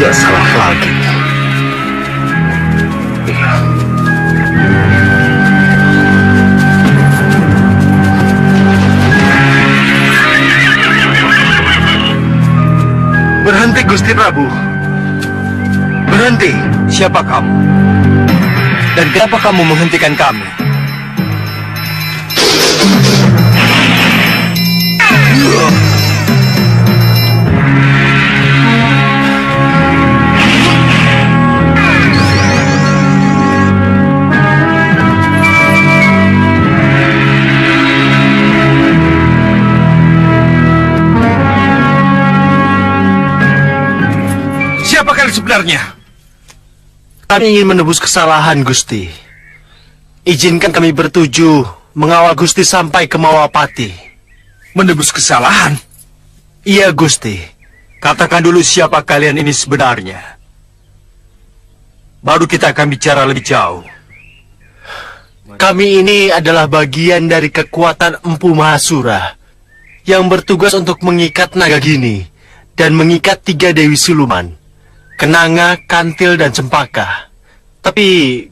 tidak salah lagi. Berhenti, Gusti Prabu. Berhenti. Siapa kamu? Dan kenapa kamu menghentikan kami? Siapa kalian sebenarnya? Kami ingin menebus kesalahan, Gusti. Izinkan kami bertuju mengawal Gusti sampai ke Mawapati. Menebus kesalahan? Iya, Gusti. Katakan dulu siapa kalian ini sebenarnya. Baru kita akan bicara lebih jauh. Kami ini adalah bagian dari kekuatan Empu Mahasura yang bertugas untuk mengikat Nagagini dan mengikat 3 Dewi Siluman, Kenanga, Kantil, dan Cempaka. Tapi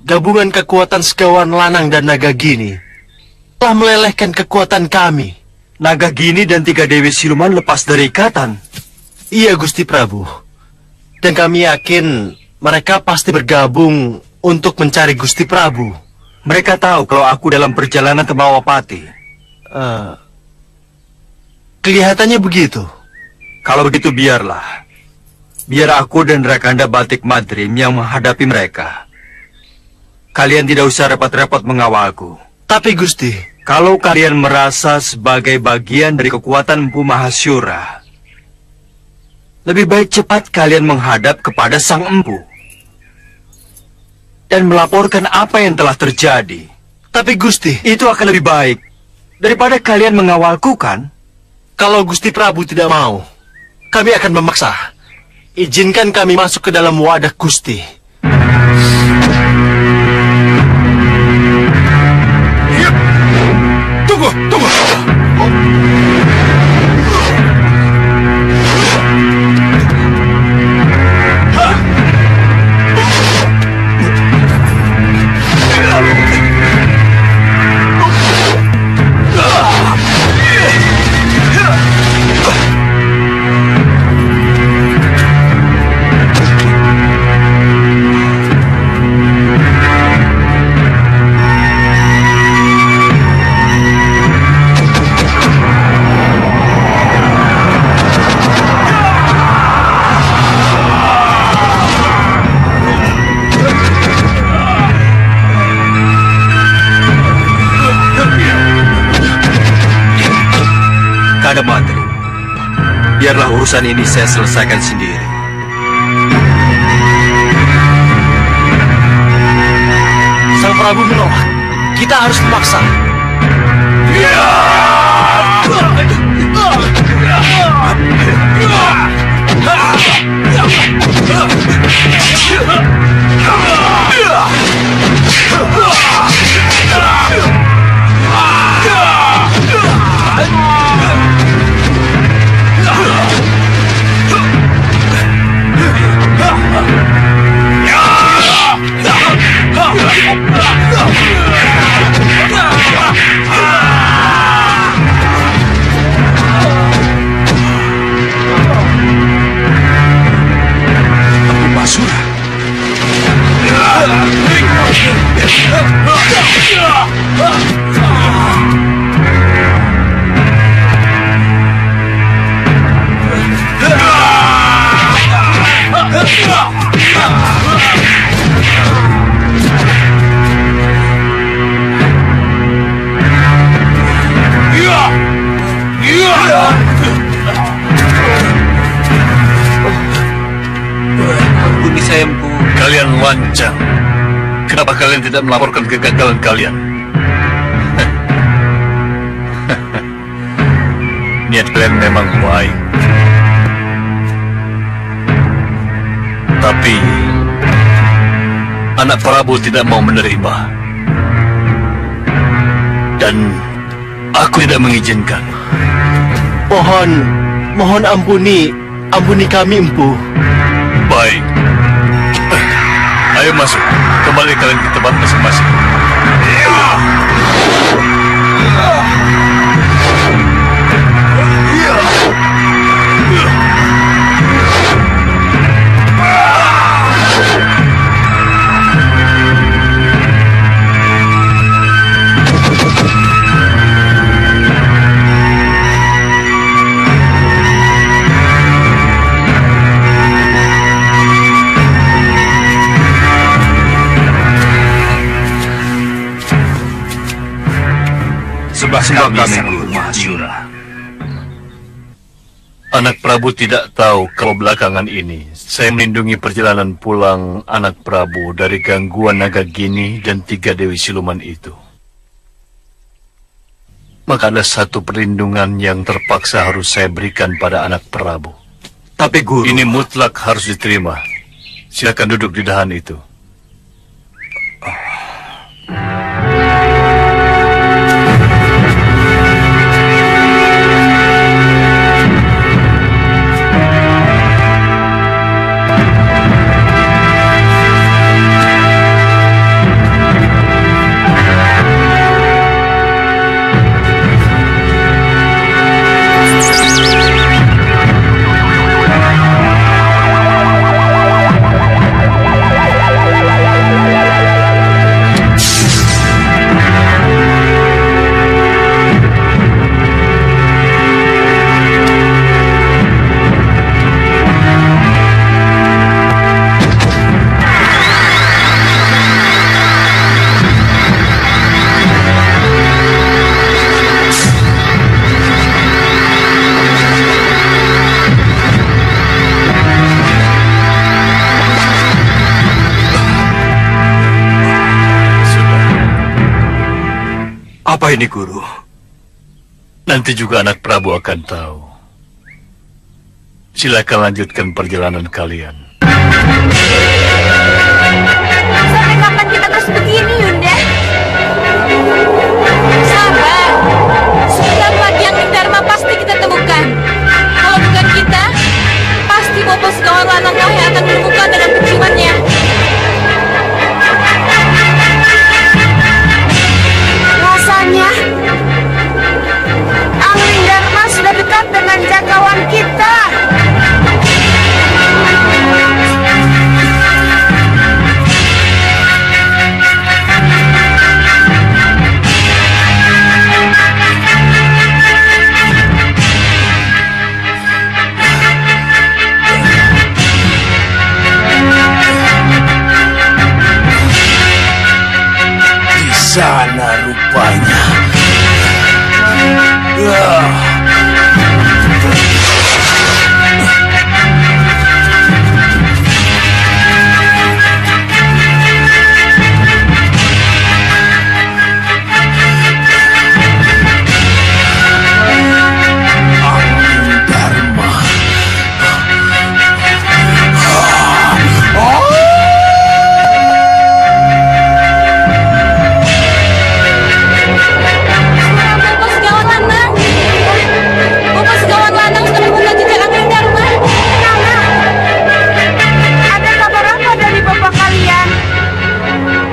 gabungan kekuatan Segawan Lanang dan Nagagini telah melelehkan kekuatan kami. Nagagini dan 3 Dewi Siluman lepas dari ikatan. Iya, Gusti Prabu. Dan kami yakin mereka pasti bergabung untuk mencari Gusti Prabu. Mereka tahu kalau aku dalam perjalanan ke Mawapati. Kelihatannya begitu. Kalau begitu biarlah. Biar aku dan Rakanda Batik Madrim yang menghadapi mereka. Kalian tidak usah repot-repot mengawalku. Tapi Gusti, kalau kalian merasa sebagai bagian dari kekuatan Empu Mahasura, lebih baik cepat kalian menghadap kepada Sang Empu dan melaporkan apa yang telah terjadi. Tapi Gusti, Itu akan lebih baik daripada kalian mengawalku, kan? kalau Gusti Prabu tidak mau, kami akan memaksa. Izinkan kami masuk ke dalam wadah Gusti. Tunggu, tunggu. Rakanda Madrim, biarlah urusan ini saya selesaikan sendiri. Sang Prabu menolak. Kita harus memaksa. Ampuni saya, Empu. Kalian lancang. Kenapa kalian tidak melaporkan kegagalan kalian? Niat kalian memang baik. Tapi anak Prabu tidak mau menerima. Dan aku tidak mengizinkan. Mohon ampuni kami, Empu. Baik. Ayo masuk. Kembali kalian ke tempat masing-masing. Sembah kami, Guru Mahasura. Anak Prabu tidak tahu kalau belakangan ini saya melindungi perjalanan pulang anak Prabu dari gangguan naga gini dan 3 Dewi Siluman itu. Maka ada satu perlindungan yang terpaksa harus saya berikan pada anak Prabu. Tapi Guru... Ini mutlak harus diterima. Silakan duduk di dahan itu. Apa ini, Guru? Nanti juga anak Prabu akan tahu. Silakan lanjutkan perjalanan kalian. Sampai kapan kita terus begini, Yunda? Sabar. Sebentar lagi yang Dharma pasti kita temukan. Kalau bukan kita, pasti Bobo Segawan Lananglah yang akan menemukan dengan penciumannya. Rasanya Angling Dharma sudah dekat dengan jangkauan kita. Di sana rupanya. Angling Dharma. Bobo Segawan Lanang. Bobo Segawan Lanang sudah menemukan jejak Angling Dharma. Nana, ada kabar apa dari bapak kalian?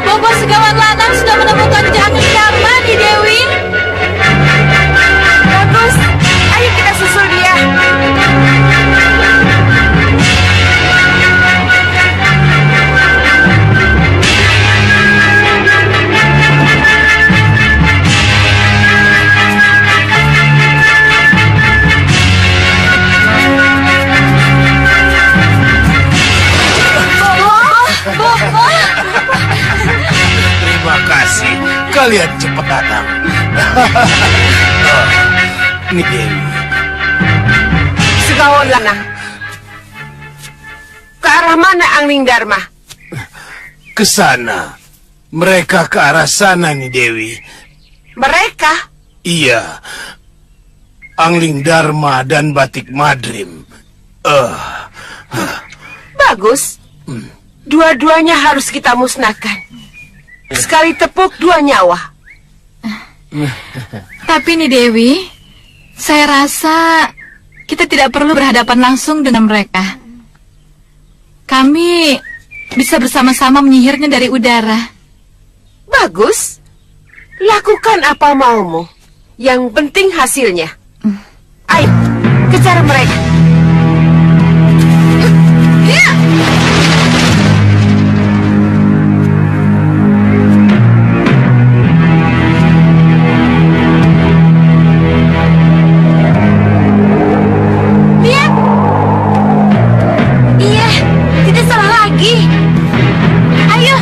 Bobo Segawan Lanang sudah menemukan jejak Angling Dharma di Dewi. Bagus, ayo kita susul dia. Bobo. Terima kasih. Kalian cepat datang. Ini Dewi. Segawan Lanang. Ke arah mana Angling Dharma? Ke sana. Mereka ke arah sana nih Dewi. Mereka? Iya. Angling Dharma dan Batik Madrim. Bagus. Dua-duanya harus kita musnahkan. Sekali tepuk 2 nyawa. Tapi nih Dewi, saya rasa kita tidak perlu berhadapan langsung dengan mereka. Kami bisa bersama-sama menyihirnya dari udara. Bagus. Lakukan apa maumu. Yang penting hasilnya. Ayo, kejar mereka. Lihat. Iya, tidak salah lagi. Ayo.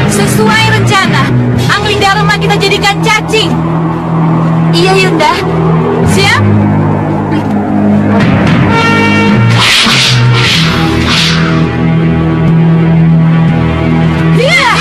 Sesuai rencana, angling Dharma kita jadikan cacing. Iya, Yunda. Siap? Iya.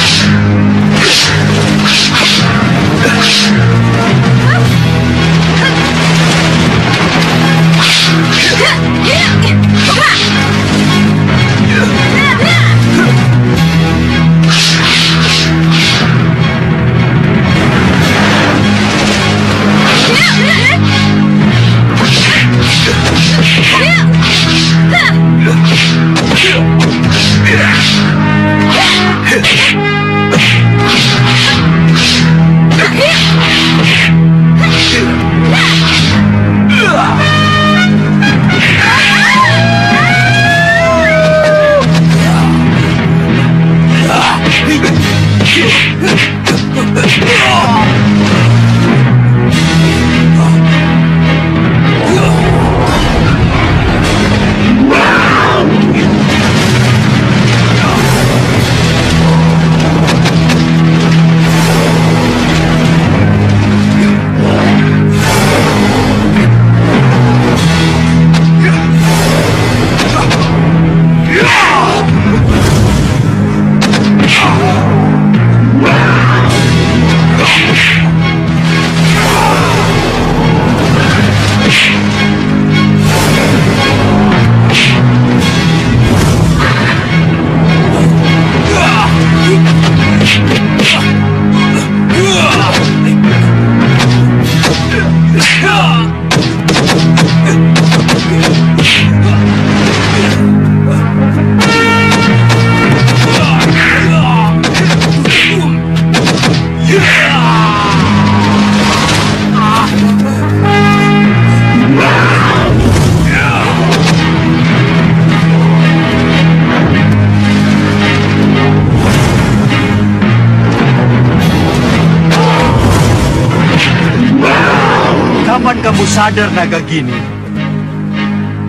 Kapan kamu sadar, Nagagini?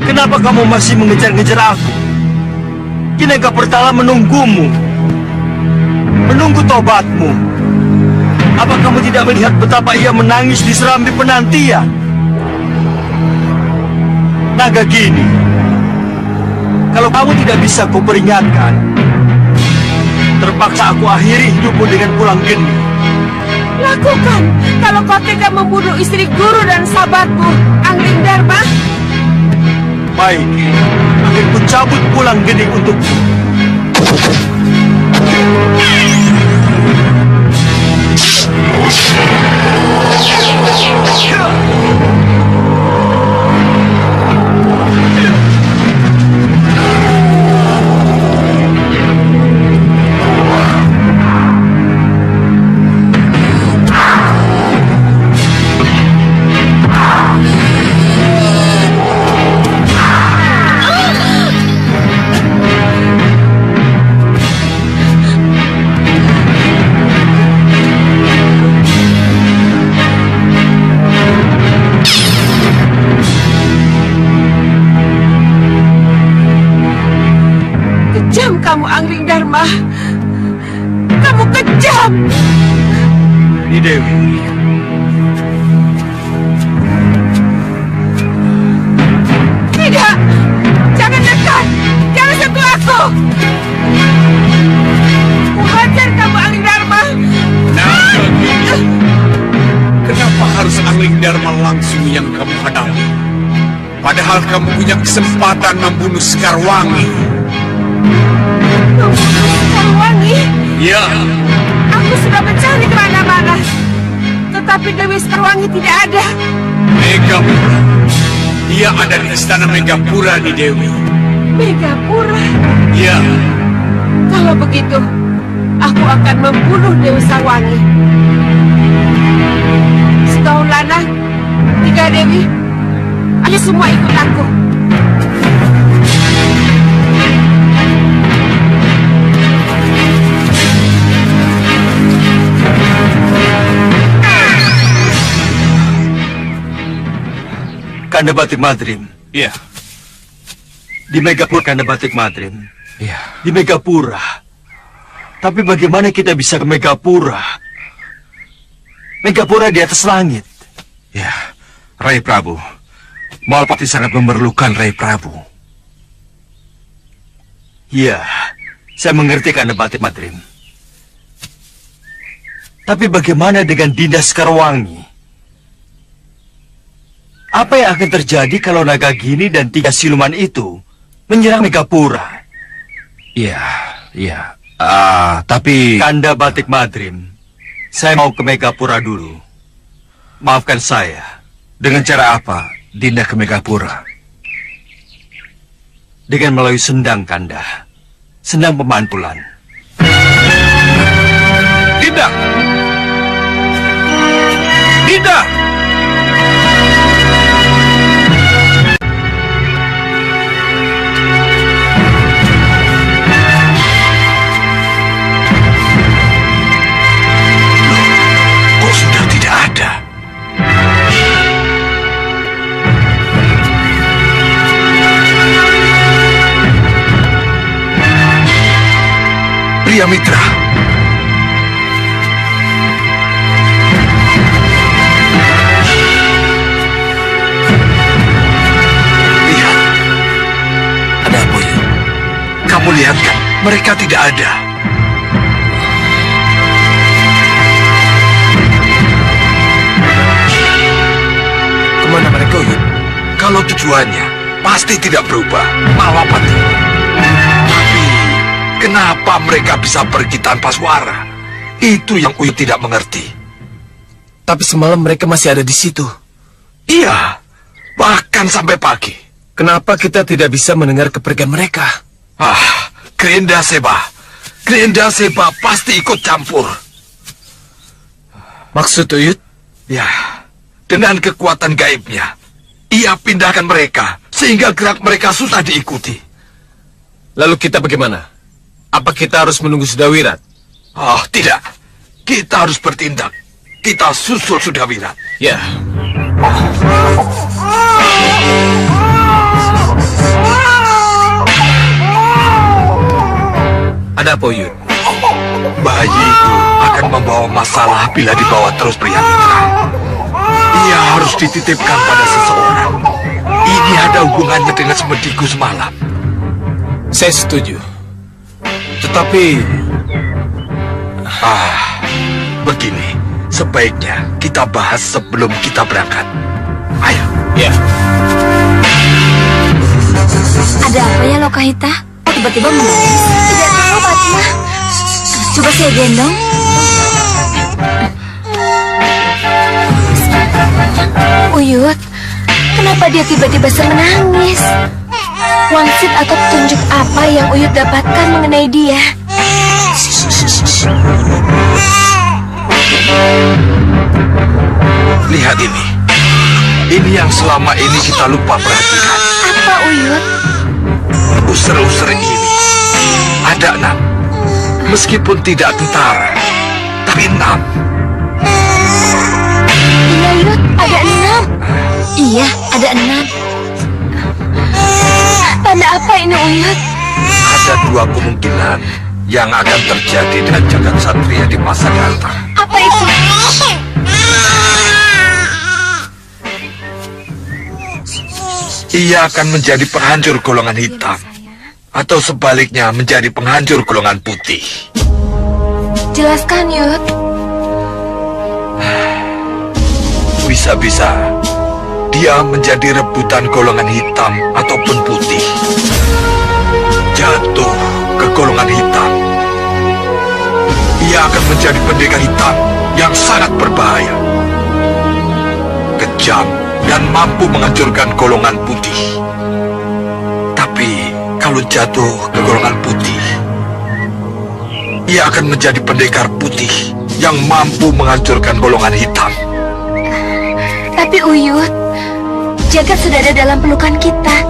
Kenapa kamu masih mengejar-ngejar aku? Kinaga Pertala menunggumu. Menunggu tobatmu. Apa kamu tidak melihat betapa ia menangis di serambi penantian? Nagagini, kalau kamu tidak bisa kuperingatkan, terpaksa aku akhiri hidupmu dengan pulang geni. Lakukan. Kalau kau tega membunuh istri guru dan sahabatmu, Angling Dharma. Baik, akan ku cabut pulang geni untukmu. Kejam kamu, Angling Dharma. Kamu kejam. Ini Dewi. Tidak. Jangan dekat. Jangan sentuh aku. Kuhajar kamu, Angling Dharma. Kenapa harus Angling Dharma langsung yang kamu hadapi? Padahal kamu punya kesempatan membunuh Sekarwangi. Sekarwangi? Ya, Aku sudah mencari kemana-mana, tetapi Dewi Sekarwangi tidak ada. Megapura. Dia ada di istana Megapura di Dewi. Megapura. Ya, Kalau begitu, aku akan membunuh Dewi Sarwangi. Setahun Lanang, 3 Dewi, ayo semua ikut aku. Kanda Batik Madrim. ya, Di Megapura Kanda Batik Madrim. ya. Di Megapura. Tapi bagaimana kita bisa ke Megapura? Megapura di atas langit. Ya, Rai Prabu. Malpati sangat memerlukan Rai Prabu. Iya, saya mengerti Kanda Batik Madrim. Tapi bagaimana dengan Dinda Sekarwangi? Apa yang akan terjadi kalau Nagagini dan 3 siluman itu menyerang Megapura? Ya, ya. Tapi... Kanda Batik Madrim, saya mau ke Megapura dulu. Maafkan saya. Dengan cara apa Dinda ke Megapura? Dengan melalui sendang, Kanda. Sendang pemantulan. Dinda! Dinda! Kok sudah tidak ada? Pria Mitra. Lihat. Ada apa ya? Kamu lihat kan? Mereka tidak ada. Kemana mereka, Yud? Kalau tujuannya pasti tidak berubah. Malapati. Tapi kenapa mereka bisa pergi tanpa suara? Itu yang Uyut tidak mengerti. Tapi semalam mereka masih ada di situ. Iya, bahkan sampai pagi. Kenapa kita tidak bisa mendengar kepergian mereka? Grenda Seba. Grenda Seba pasti ikut campur. Maksud Uyut? Ya, dengan kekuatan gaibnya, ia pindahkan mereka sehingga gerak mereka susah diikuti. Lalu kita bagaimana? Apa kita harus menunggu Sudawirat? Oh, tidak. Kita harus bertindak. Kita susul Sudawirat. Ya. Ada apa, Uyut? Bayi itu akan membawa masalah bila dibawa terus pria mitra. Ia harus dititipkan pada seseorang. Ini ada hubungannya dengan semediku semalam. Saya setuju. Tetapi Begini, sebaiknya kita bahas sebelum kita berangkat. Ayo. ya, Ada apa ya Lokahita? Oh, tiba-tiba menangis. Tidak tahu, Fatma. Coba saya gendong. Uyut, kenapa dia tiba-tiba menangis? Wangsit atau petunjuk apa yang Uyut dapatkan mengenai dia? Lihat ini. Ini yang selama ini kita lupa perhatikan. Apa, Uyut? User-user ini ada 6. Meskipun tidak tentara, tapi 6. Iya, Uyut, ada 6. Iya, ada 6. Tanda apa ini, Uyut? Ada 2 kemungkinan yang akan terjadi dengan jagat satria di masa datang. Apa itu? Ia akan menjadi penghancur golongan hitam, atau sebaliknya menjadi penghancur golongan putih. Jelaskan, Yud. Bisa-bisa dia menjadi rebutan golongan hitam ataupun putih. Jatuh ke golongan hitam. Ia akan menjadi pendekar hitam yang sangat berbahaya, kejam, dan mampu menghancurkan golongan putih. Tapi kalau jatuh ke golongan putih, ia akan menjadi pendekar putih yang mampu menghancurkan golongan hitam. Tapi Uyut, Jagat sudah ada dalam pelukan kita.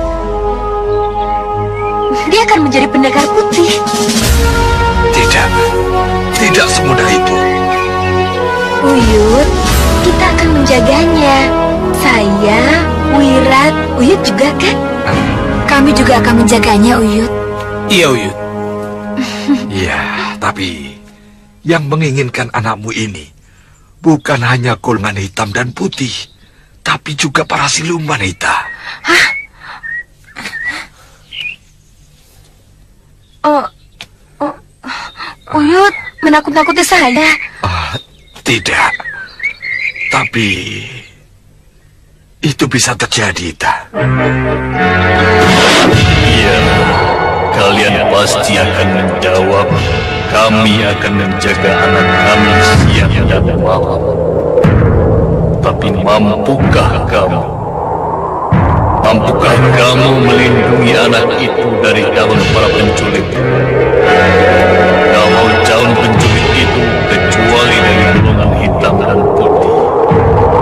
Dia akan menjadi pendekar putih. Tidak semudah itu. Uyut, kita akan menjaganya. Saya, Wirat, Uyut juga kan? Kami juga akan menjaganya, Uyut. Iya, Uyut. Iya, tapi yang menginginkan anakmu ini bukan hanya golongan hitam dan putih, tapi juga para siluman hitam. Hah? Uyut, menakut-nakuti saya. Tidak. Tapi itu bisa terjadi, Ita. Iya, kalian pasti akan menjawab. Kami akan menjaga anak kami siang dan malam. Tapi mampukah kamu? Mampukah kamu melindungi anak itu dari daun para penculik? Kalau daun penculik itu kecuali dari golongan hitam dan putih,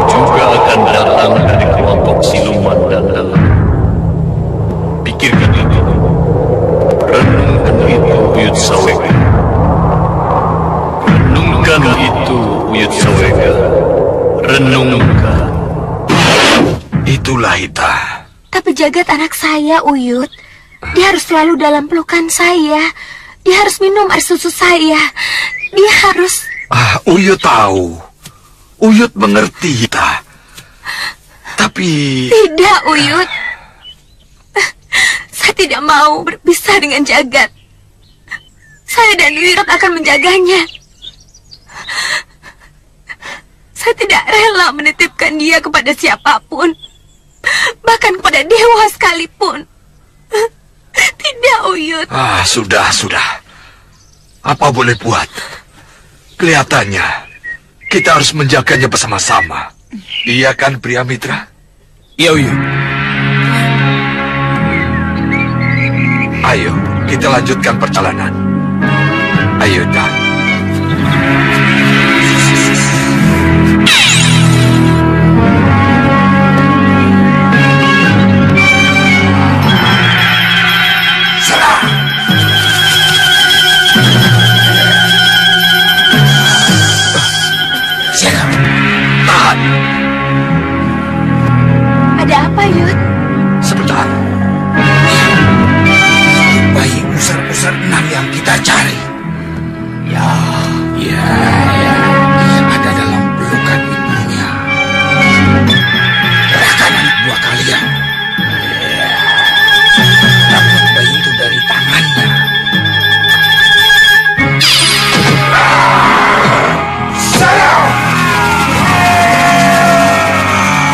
juga akan datang dari kelompok siluman dan dalam. Pikirkan itu. Renungkan itu, Uyut Sawega. Renungkan itu, Uyut Sawega. Renungkan. Itulah, Ita. Tapi Jagat anak saya, Uyut. Dia harus selalu dalam pelukan saya. Dia harus minum air susu saya. Dia harus... Uyut tahu. Uyut mengerti, Ita. Tapi... Tidak, Uyut. Saya tidak mau berpisah dengan Jagat. Saya dan Wirat akan menjaganya. Saya tidak rela menitipkan dia kepada siapapun. Bahkan kepada dewa sekalipun. Tidak, Uyut. Sudah. Apa boleh buat? Kelihatannya kita harus menjaganya bersama-sama. Iya kan, pria mitra? Iya, Uyut. Ayo, kita lanjutkan perjalanan. Ayo, Ita. Tahan. Ada apa, Yud? Sebentar. Bayi pusar-pusar enam yang kita cari. Ya. Ada dalam pelukan ibunya. Serahkan anak buah kalian. Dapat bayi itu dari tangannya.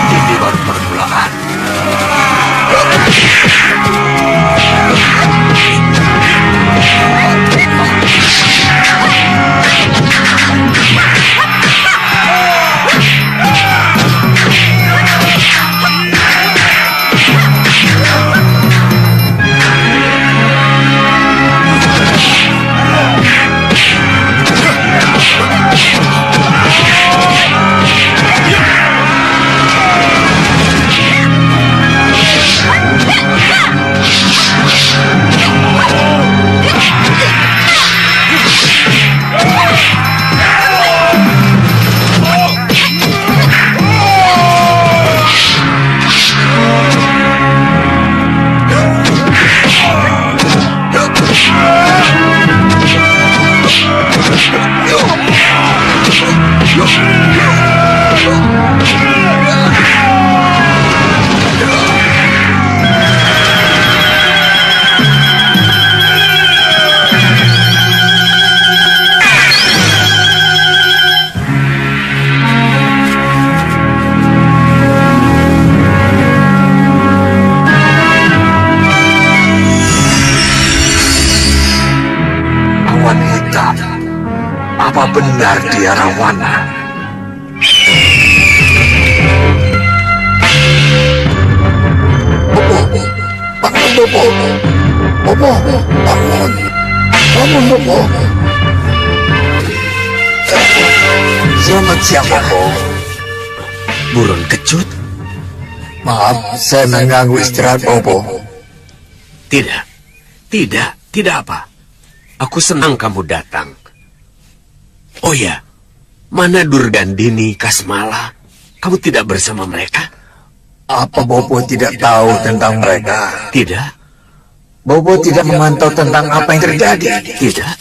Ini baru permulaan. Apa benar dia Rawana? Bopo, bangun. Bangun, Bopo. Selamat siang, Bopo. Burung kecut? Maaf, saya mengganggu istirahat Bopo. Tidak apa. Aku senang kamu datang. Oh ya, mana Durgandini, Kasmala? Kamu tidak bersama mereka? Apa Bopo tidak tahu tentang mereka? Tidak, Bopo tidak memantau tentang apa yang terjadi. tidak.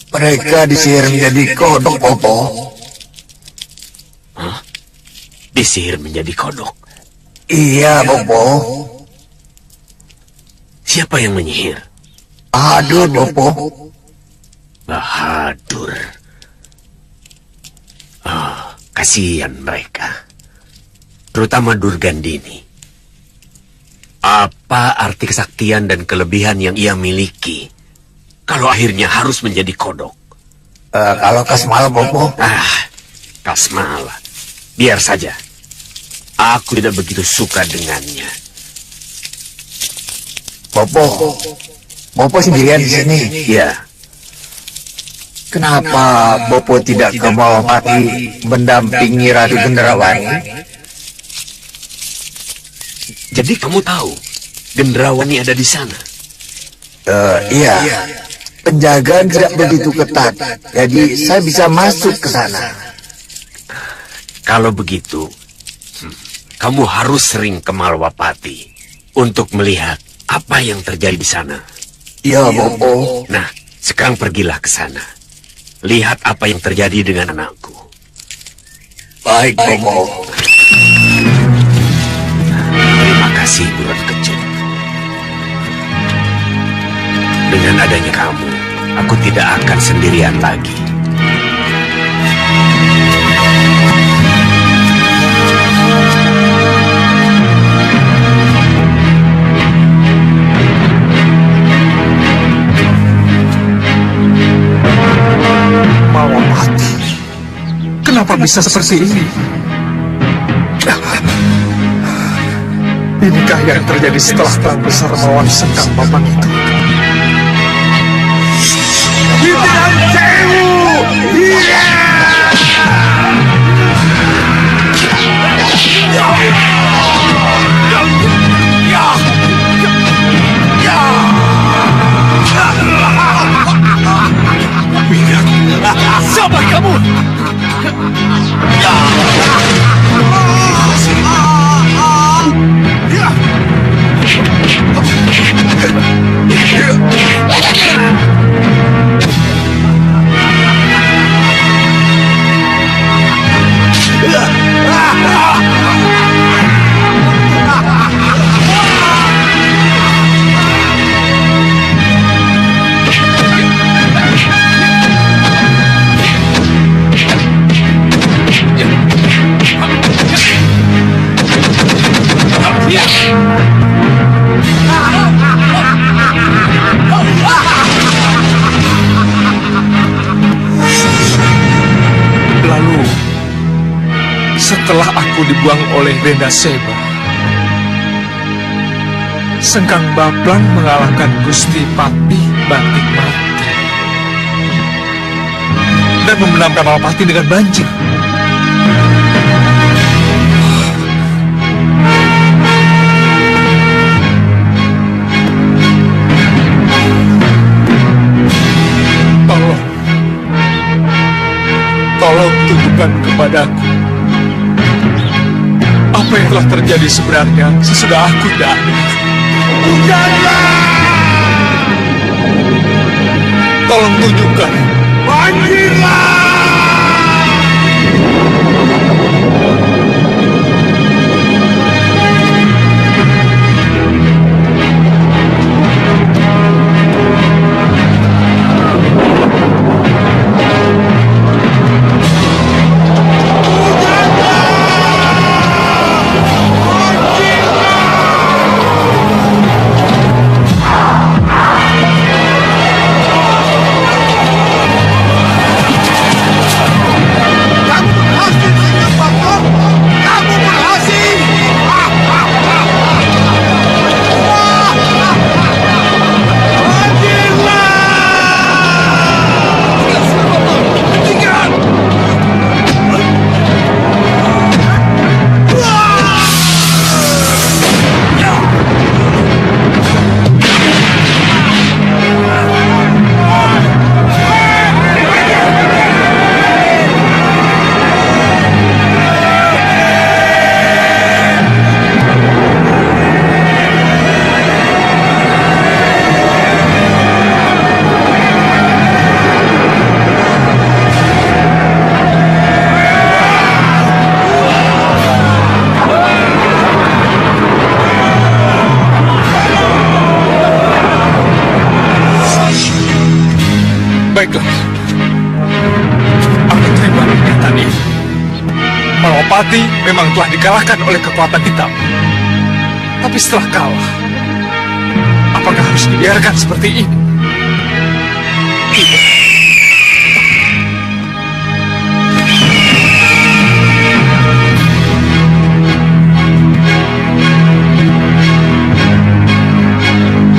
Mereka disihir menjadi kodok, Bopo. Disihir menjadi kodok. Iya, Bopo. Siapa yang menyihir? Aduh, Bopo. Bahadur. Kasihan mereka. Terutama Durgandini. Apa arti kesaktian dan kelebihan yang ia miliki kalau akhirnya harus menjadi kodok? Kalau Kasmala, Bopo. Kasmala. Biar saja. Aku tidak begitu suka dengannya. Bopo sendirian di sini. Ya, Kenapa Bopo tidak ke Malapati mendampingi Ratu Gendrawani? jadi kamu tahu Gendrawani ada di sana? Iya. Penjagaan tidak begitu ketat, jadi saya bisa masuk ke sana. Kalau begitu, kamu harus sering ke Malwapati untuk melihat apa yang terjadi di sana. Iya, Bopo. Nah, sekarang pergilah ke sana. Lihat apa yang terjadi dengan anakku. Baik, Bopo. Terima kasih, Bulan Kecut. Dengan adanya kamu, aku tidak akan sendirian lagi. Malapati. Kenapa bisa seperti ini? Inikah yang terjadi setelah perang besar melawan Sengkang Bapak itu? Siapa kamu? Lalu, setelah aku dibuang oleh Renda Seba, Sengkang Baplang mengalahkan Gusti Patih Batik Mati dan memenangkan Malapati dengan banjir. Tolong tunjukkan kepadaku apa yang telah terjadi sebenarnya sesudah aku tidak ada. Tolong tunjukkan. Banjirlah! Aku terima kenyataan ini. Malapati memang telah dikalahkan oleh kekuatan hitam. Tapi setelah kalah, apakah harus dibiarkan seperti ini? Tidak.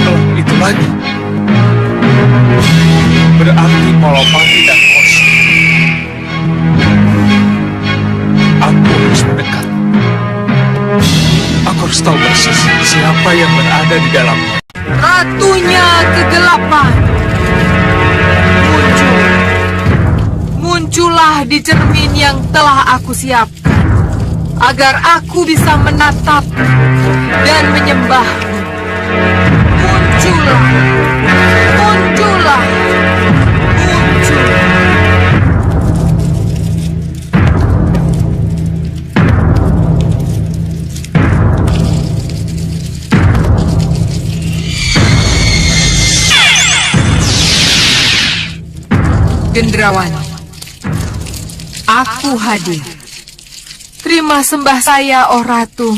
Kalau itu lagi, berarti Malapati dan Hoshi. Aku harus mendekat. Aku harus tahu persis siapa yang berada di dalamnya. Ratunya kegelapan. Muncullah di cermin yang telah aku siapkan, agar aku bisa menatap dan menyembah. Muncullah, muncullah, muncul. Gendrawani, aku hadir. Terima sembah saya, oh Ratu.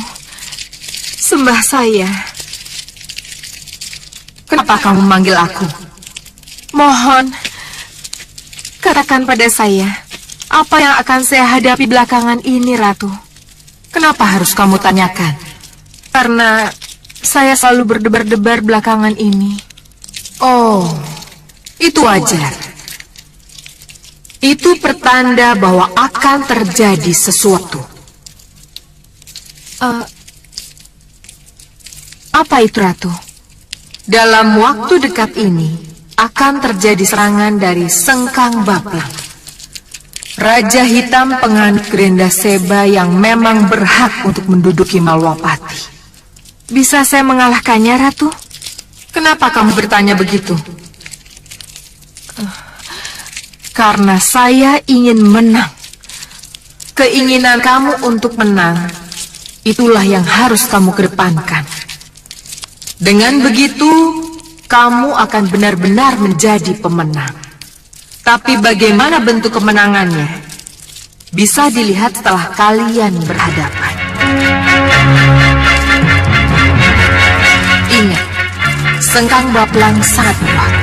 Sembah saya. Kenapa kamu memanggil aku? Mohon, katakan pada saya, apa yang akan saya hadapi belakangan ini, Ratu? Kenapa harus kamu tanyakan? Karena saya selalu berdebar-debar belakangan ini. Oh, itu wajar. Itu pertanda bahwa akan terjadi sesuatu. Apa itu, Ratu? Dalam waktu dekat ini akan terjadi serangan dari Sengkang Baplang, Raja Hitam penganut Grenda Seba yang memang berhak untuk menduduki Malwapati. Bisa saya mengalahkannya, Ratu? Kenapa kamu bertanya begitu? Karena saya ingin menang. Keinginan kamu untuk menang, itulah yang harus kamu kedepankan. Dengan begitu, kamu akan benar-benar menjadi pemenang. Tapi bagaimana bentuk kemenangannya? Bisa dilihat setelah kalian berhadapan. Ingat, Sengkang Baplang sangat kuat.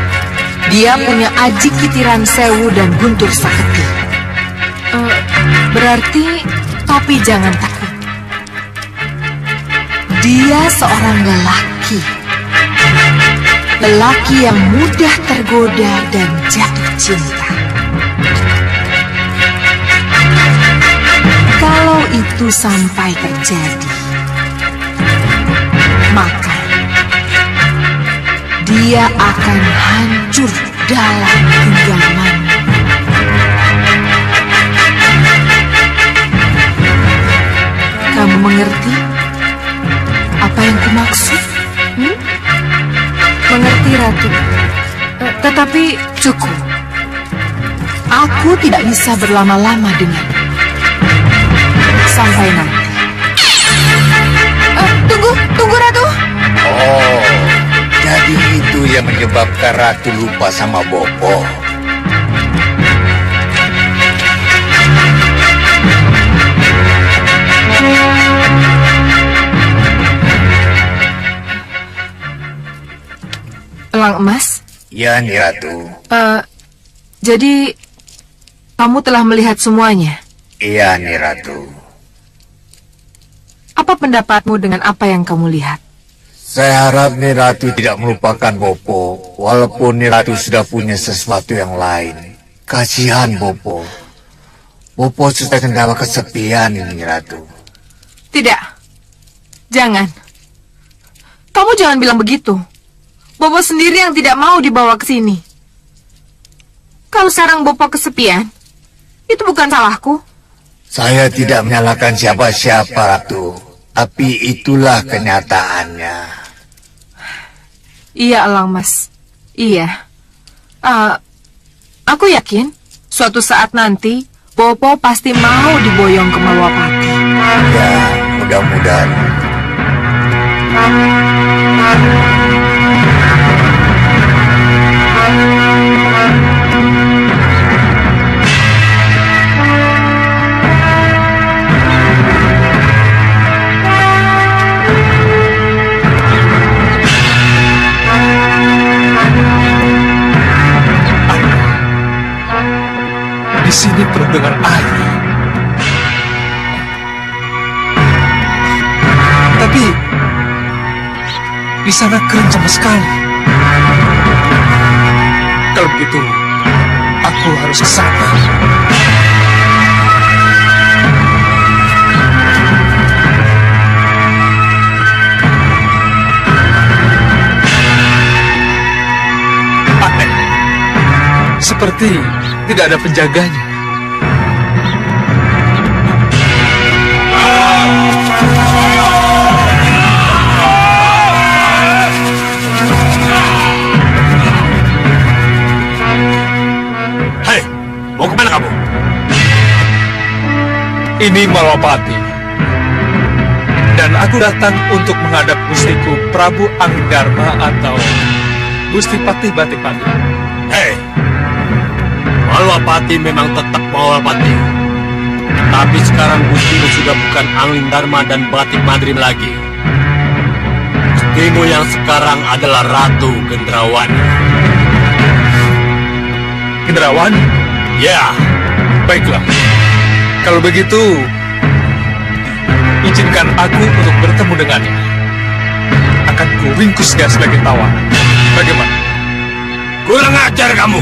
Dia punya Aji Kitiran Sewu dan Guntur Saketi. Berarti, tapi jangan takut. Dia seorang lelaki. Lelaki yang mudah tergoda dan jatuh cinta. Kalau itu sampai terjadi, maka dia akan hancur dalam genggaman. Kamu mengerti apa yang kumaksud? Mengerti, Ratu. Tetapi cukup. Aku tidak bisa berlama-lama denganmu. Sampai nanti. Tunggu, Ratu. Oh, jadi itu yang menyebabkan Ratu lupa sama Bopo. Elang Emas? Ya, Nyi Ratu. Jadi kamu telah melihat semuanya? Iya, Nyi Ratu. Apa pendapatmu dengan apa yang kamu lihat? Saya harap Nyi Ratu tidak melupakan Bopo, walaupun Nyi Ratu sudah punya sesuatu yang lain. Kasihan Bopo. Bopo sudah kendala kesepian, Nyi Ratu. Tidak. Jangan. Kamu jangan bilang begitu. Bopo sendiri yang tidak mau dibawa ke sini. Kalau sekarang Bopo kesepian, itu bukan salahku. Saya tidak menyalahkan siapa-siapa, Ratu. Tapi itulah kenyataannya. Iya, Elang Mas. Iya. Aku yakin suatu saat nanti Bopo pasti mau diboyong ke Malwapati. Ya, mudah-mudahan. sini penuh dengan air. Tapi di sana kering sama sekali. Kalau begitu, aku harus ke sana. Aneh. Seperti tidak ada penjaganya. Hei, mau kemana kamu? Ini Malapati. Dan aku datang untuk menghadap Gustiku Prabu Anggarma atau Gusti Patih Batik-Pati. Hei, Malapati memang tetap Malapati. Tapi sekarang Gustimu sudah bukan Angling Dharma dan Batik Madrim lagi. Gustimu yang sekarang adalah Ratu Gendrawani. Gendrawani? Ya, Baiklah. Kalau begitu, izinkan aku untuk bertemu dengannya. Akan kuringkus dia sebagai tawanan. Bagaimana? kurang ajar kamu.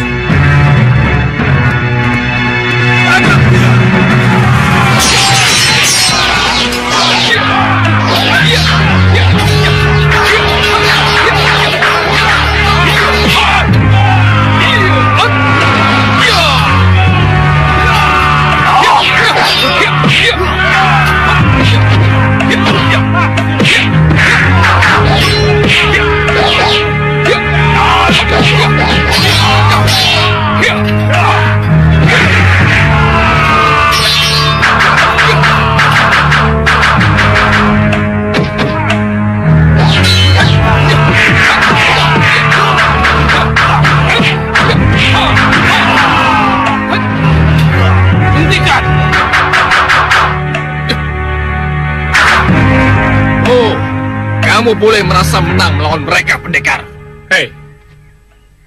Kamu boleh merasa menang melawan mereka, pendekar. Hei,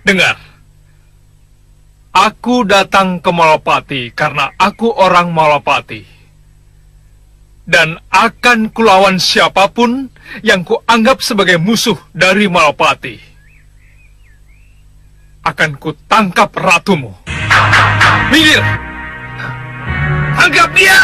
dengar. Aku datang ke Malapati karena aku orang Malapati. Dan akan kulawan siapapun yang kuanggap sebagai musuh dari Malapati. Akan kutangkap ratumu. Minggir! Tangkap dia!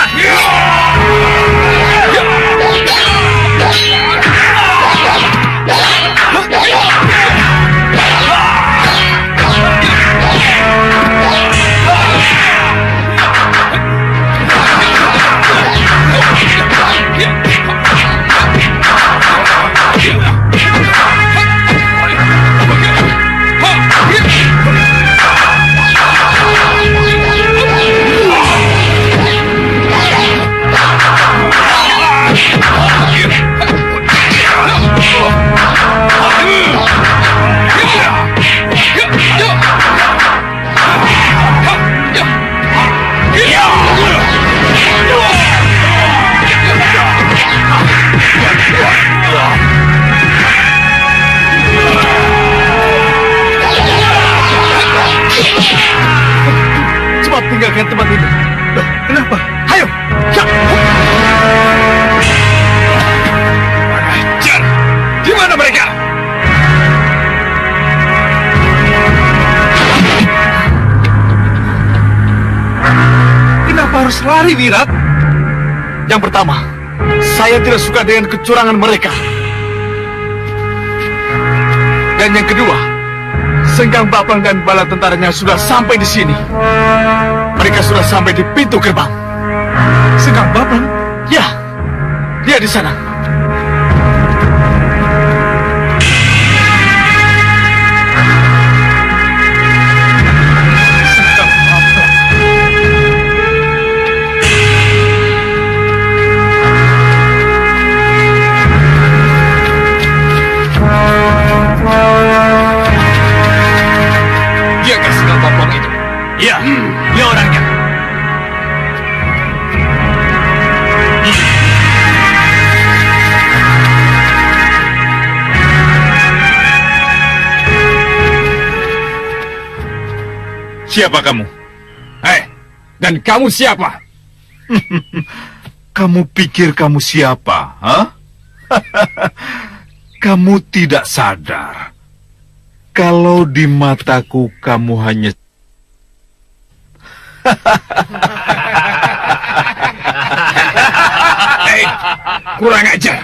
Cepat tinggalkan tempat ini. Kenapa? Ayo! Ya. Ajar! Di mana mereka? Kenapa harus lari, Wirat? Yang pertama, saya tidak suka dengan kecurangan mereka. Dan yang kedua, Sengkang Bapang dan bala tentaranya sudah sampai di sini. Mereka sudah sampai di pintu gerbang. Sengkang Bapang? Ya, dia di sana. Sengkang Bapang. Dia kan Sengkang Bapang itu? Iya, dia orangnya. Siapa kamu? Hei, Dan kamu siapa? Kamu pikir kamu siapa, ha? Kamu tidak sadar kalau di mataku kamu hanya Hei, kurang ajar.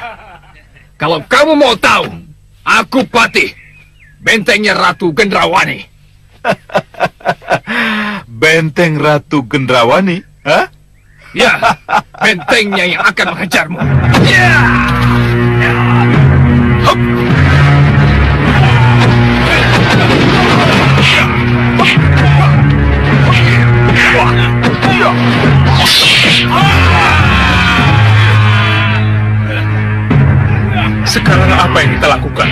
Kalau kamu mau tahu, aku Patih, bentengnya Ratu Gendrawani. Benteng Ratu Gendrawani, ha? Ya, bentengnya yang akan menghajarmu. Ya! Hup! Sekarang apa yang kita lakukan?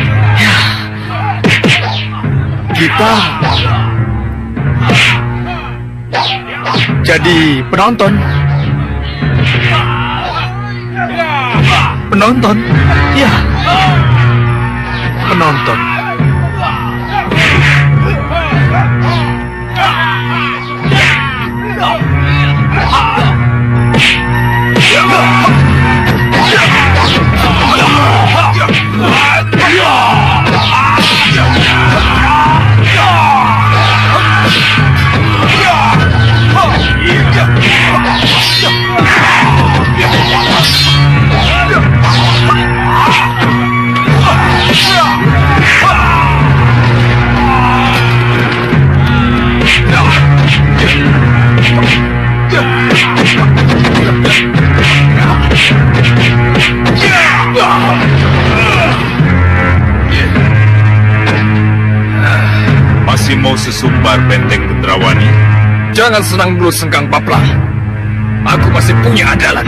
Kita jadi penonton. Penonton? Ya. Penonton. masih mau sesumbar benteng Gendrawani? Jangan senang dulu, Sengkang Baplang. Aku masih punya andalan.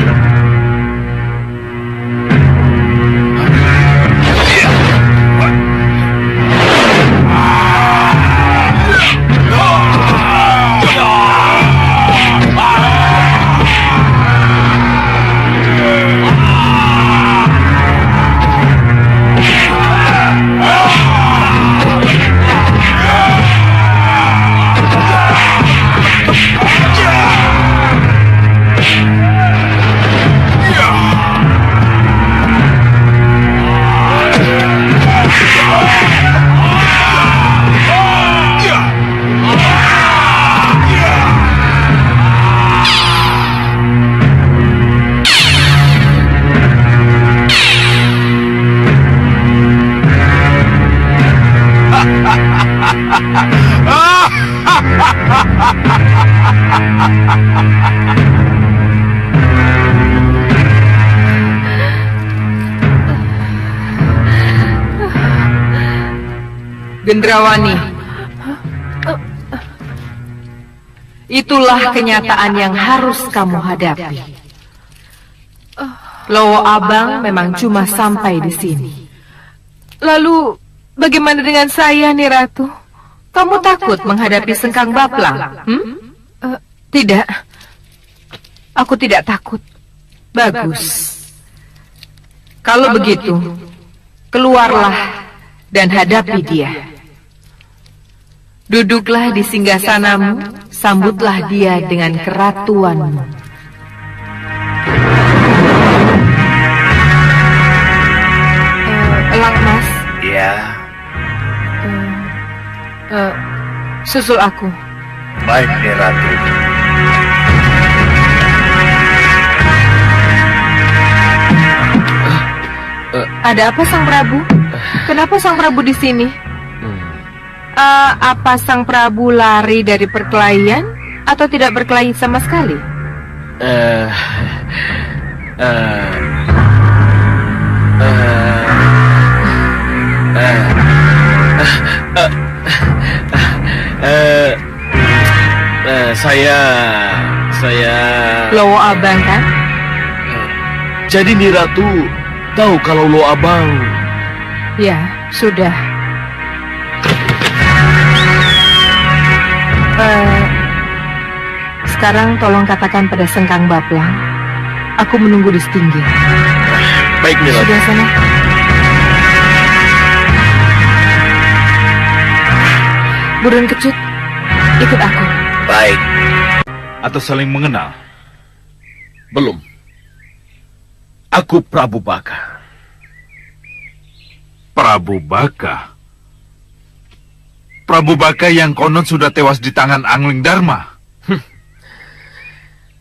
Gendrawani, itulah kenyataan yang harus kamu hadapi. Lowo Abang memang cuma sampai di sini. Lalu, bagaimana dengan saya, nih Ratu? Kamu takut menghadapi Sengkang Baplang? Tidak. Aku tidak takut. Bagus. Kalau begitu, keluarlah dan hadapi dia. Duduklah di singgasanamu, sambutlah dia dengan keratuanmu. Elang Mas. Ya, Susul aku. baik nih Ratu. Ada apa Sang Prabu? Kenapa Sang Prabu di sini? Apa Sang Prabu lari dari perkelahian atau tidak berkelahi sama sekali? Saya Lowo Abang kan? jadi nih Ratu tahu kalau Lowo Abang. Ya, sudah. Sekarang tolong katakan pada Sengkang Baplang, aku menunggu di setinggi. Baik nih Ratu. Sudah sana. Burun Kecut, ikut aku. Baik. atau saling mengenal? Belum. Aku Prabu Baka. Prabu Baka? Prabu Baka yang konon sudah tewas di tangan Angling Dharma.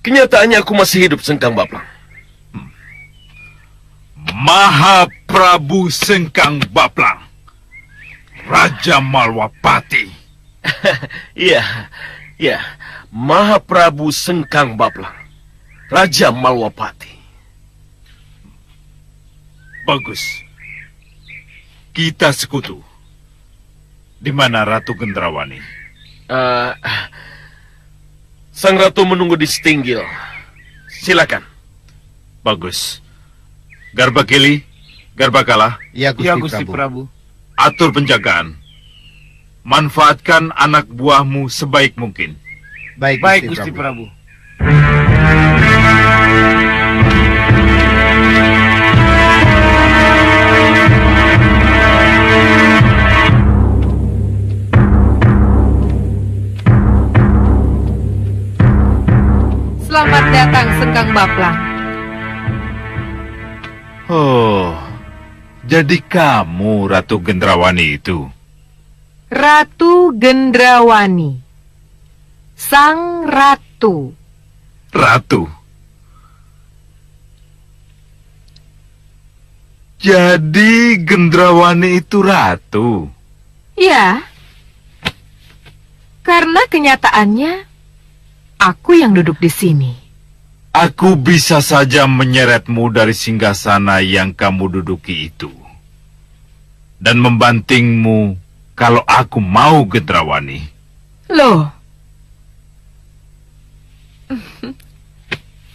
Kenyataannya aku masih hidup, Sengkang Baplang. Maha Prabu Sengkang Baplang, Raja Malwapati. Iya, iya. Maha Prabu Sengkang Baplang, Raja Malwapati. Bagus. Kita sekutu. Di mana Ratu Gendrawani? Sang Ratu menunggu di Setinggil. Silakan. Bagus. Garbakili, Garbakala. Ya, Gusti Prabu. Atur penjagaan. Manfaatkan anak buahmu sebaik mungkin. Baik, Gusti Prabu. Selamat datang, Sengkang Baplang. Oh, jadi kamu Ratu Gendrawani itu? Ratu Gendrawani. Sang Ratu. Ratu? Jadi Gendrawani itu ratu? Ya. Karena kenyataannya, aku yang duduk di sini. Aku bisa saja menyeretmu dari singgasana yang kamu duduki itu. Dan membantingmu kalau aku mau Gendrawani. Loh.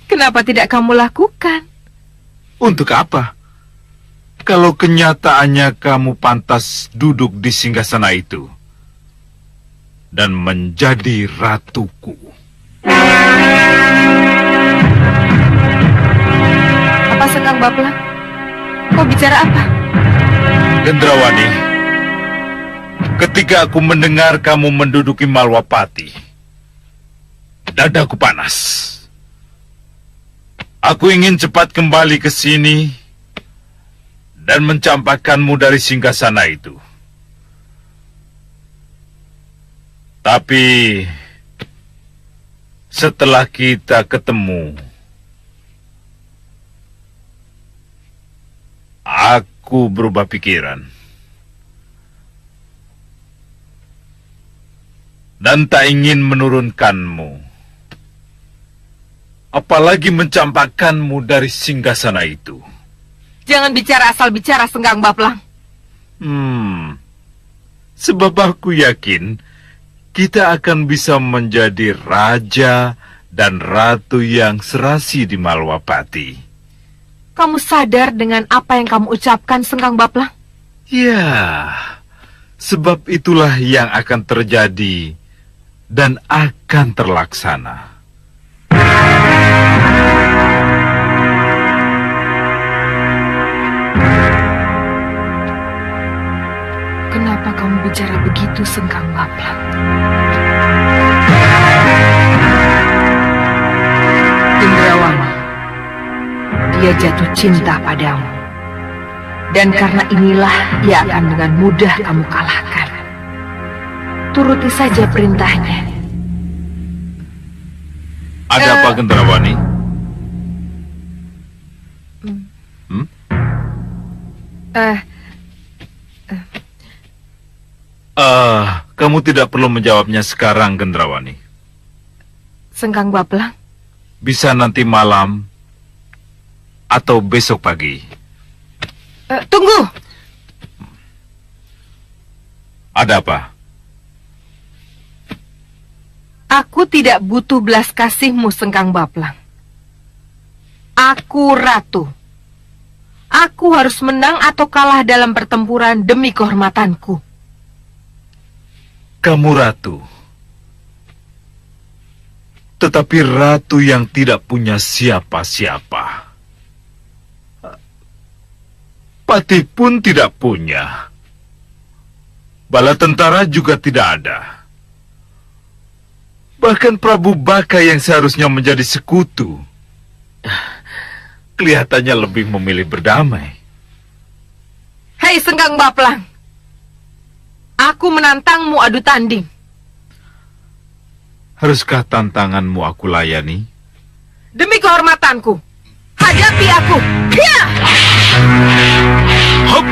Kenapa tidak kamu lakukan? Untuk apa? Kalau kenyataannya kamu pantas duduk di singgasana itu dan menjadi ratuku. Apa, Sengkang Baplang? Kau bicara apa? Gendrawani, ketika aku mendengar kamu menduduki Malwapati, dadaku panas. Aku ingin cepat kembali ke sini dan mencampakkanmu dari singgasana itu. Tapi setelah kita ketemu, aku berubah pikiran. Dan tak ingin menurunkanmu. Apalagi mencampakkanmu dari singgasana itu. Jangan bicara asal bicara, Sengkang Baplang. Sebab aku yakin kita akan bisa menjadi raja dan ratu yang serasi di Malwapati. Kamu sadar dengan apa yang kamu ucapkan, Sengkang Baplang? Ya, sebab itulah yang akan terjadi dan akan terlaksana. Kenapa kamu bicara begitu, Sengkang Baplang? Gendrawani, dia jatuh cinta padamu. Dan karena inilah ia akan dengan mudah kamu kalahkan. Turuti saja perintahnya. Ada apa, Gendrawani? Kamu tidak perlu menjawabnya sekarang, Gendrawani. Sengkang Baplang? Bisa nanti malam atau besok pagi. Tunggu! Ada apa? Aku tidak butuh belas kasihmu, Sengkang Baplang. Aku ratu. Aku harus menang atau kalah dalam pertempuran demi kehormatanku. Kamu ratu. Tetapi ratu yang tidak punya siapa-siapa. Pati pun tidak punya. Bala tentara juga tidak ada. Bahkan Prabu Baka yang seharusnya menjadi sekutu, kelihatannya lebih memilih berdamai. Hei Sengkang Baplang, aku menantangmu adu tanding. Haruskah tantanganmu aku layani? Demi kehormatanku, hadapi aku. Hiya! Hop!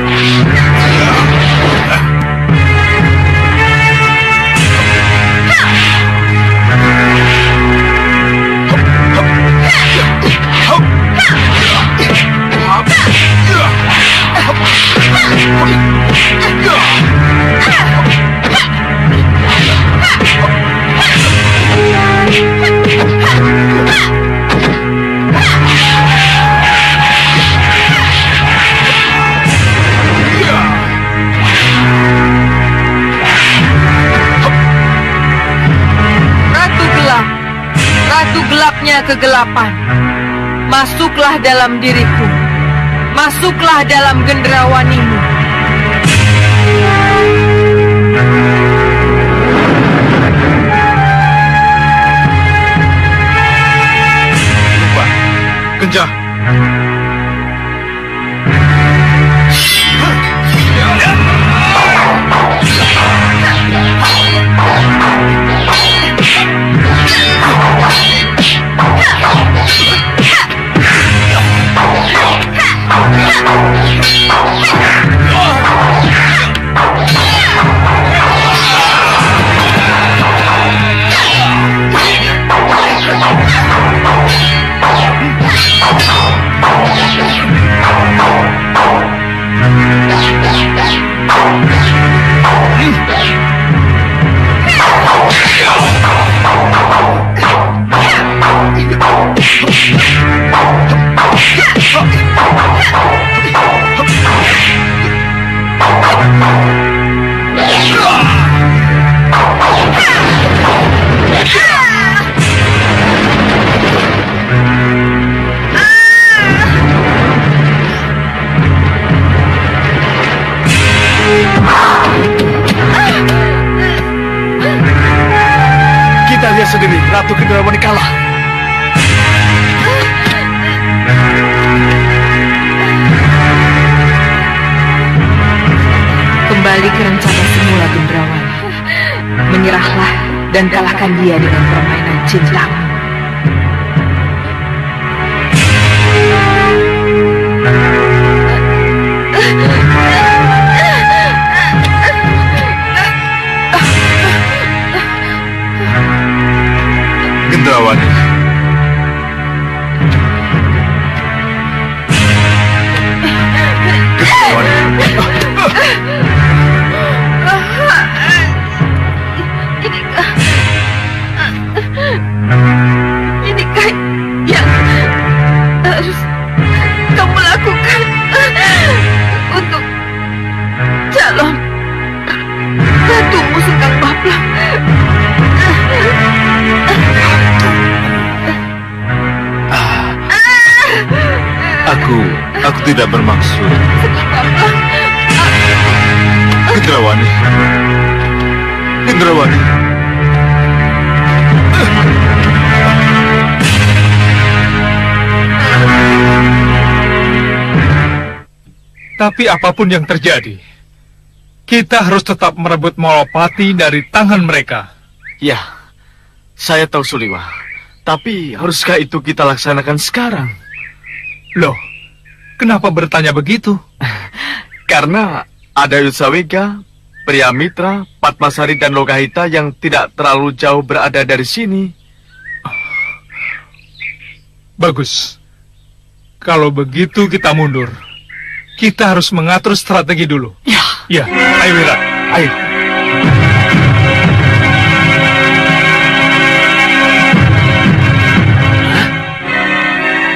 Ratu gelapnya kegelapan, masuklah dalam diriku, masuklah dalam gendrawanimu. Lupa, kencang. Kita lihat sendiri, Ratu Gendrawani kalah. Kembali ke rencana semula, Gendrawani. Menyerahlah dan kalahkan dia dengan permainan cintamu. Gendrawani. Inikah yang harus kamu lakukan untuk calon ratumu Sengkang Baplang? Aku tidak bermaksud. Gendrawani. Gendrawani. Tapi apapun yang terjadi, kita harus tetap merebut Malapati dari tangan mereka. Ya, saya tahu Suliwa. Tapi haruskah itu kita laksanakan sekarang? Loh, kenapa bertanya begitu? Karena ada Yusawega, Priamitra, Patmasari dan Lokahita yang tidak terlalu jauh berada dari sini. Bagus. Kalau begitu kita mundur. Kita harus mengatur strategi dulu. Ya. Ya, ayo Wira, ayo.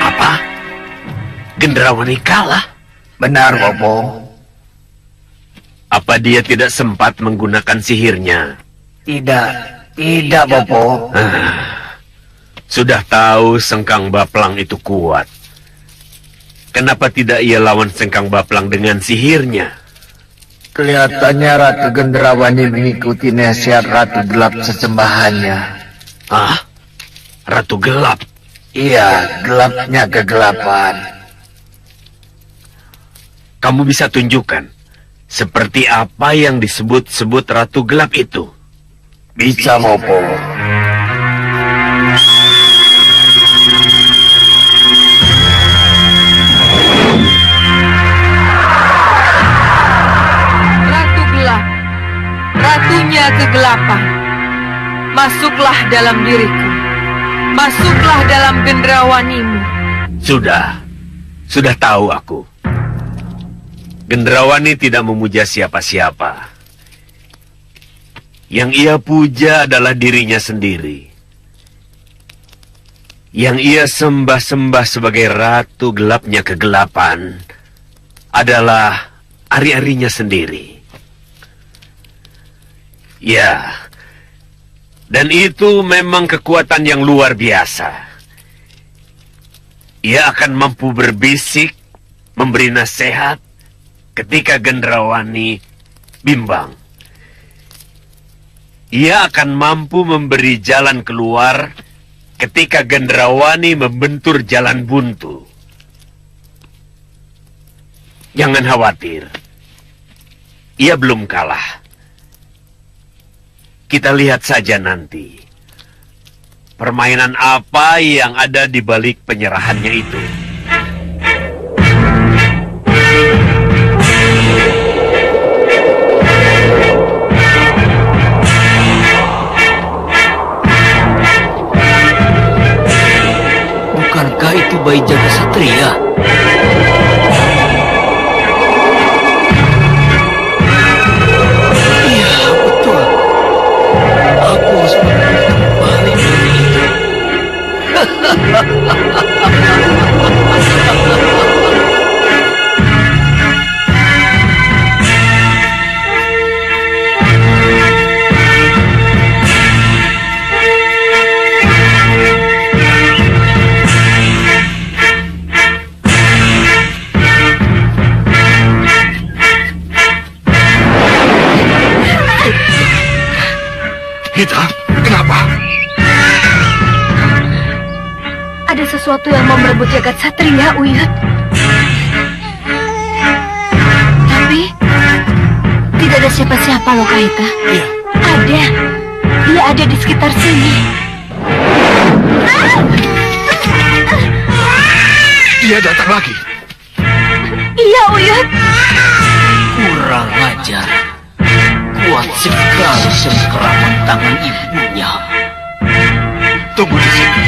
Apa? Gendrawani kalah? Benar, Bopo. Apa dia tidak sempat menggunakan sihirnya? Tidak, Bopo. Sudah tahu Sengkang Baplang itu kuat. Kenapa tidak ia lawan Sengkang Baplang dengan sihirnya? Kelihatannya Ratu Gendrawani mengikuti nasihat Ratu Gelap sesembahannya. Ah, Ratu Gelap. Iya, gelapnya kegelapan. Kamu bisa tunjukkan seperti apa yang disebut-sebut Ratu Gelap itu? Bisa, Bopo. Ratu Gelap, ratunya kegelapan. Masuklah dalam diriku. Masuklah dalam gendrawanimu. Sudah tahu aku. Gendrawani tidak memuja siapa-siapa. Yang ia puja adalah dirinya sendiri. Yang ia sembah-sembah sebagai Ratu Gelapnya kegelapan adalah ari-arinya sendiri. Ya, dan itu memang kekuatan yang luar biasa. Ia akan mampu berbisik, memberi nasihat ketika Gendrawani bimbang. Ia akan mampu memberi jalan keluar ketika Gendrawani membentur jalan buntu. Jangan khawatir. Ia belum kalah. Kita lihat saja nanti. Permainan apa yang ada di balik penyerahannya itu. Bukankah itu bayi jaga satria? Iya, betul. Aku harus kembali dari itu. Hitam, kenapa? Ada sesuatu yang mau merebut jagat satria, Uyut. Tapi tidak ada siapa-siapa loh, Kaita. Iya. Ada. Dia ada di sekitar sini. Dia datang lagi. Iya, Uyut. Kurang ajar. Kuat sekali sengkeraman tangan ibunya. Tunggu di sini.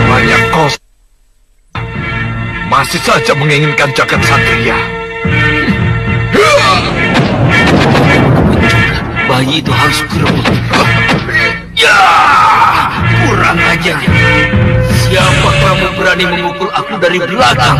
Banyak kos. Masih saja menginginkan jagat satria. Bayi itu harus kurebut. Ya, kurang ajar. Siapa kamu berani memukul aku dari belakang?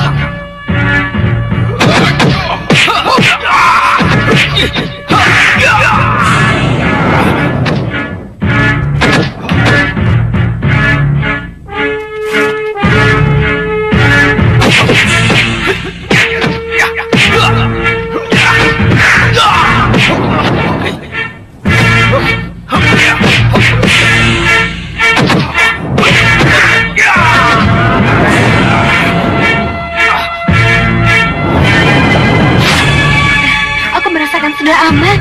Aku merasakan sudah aman.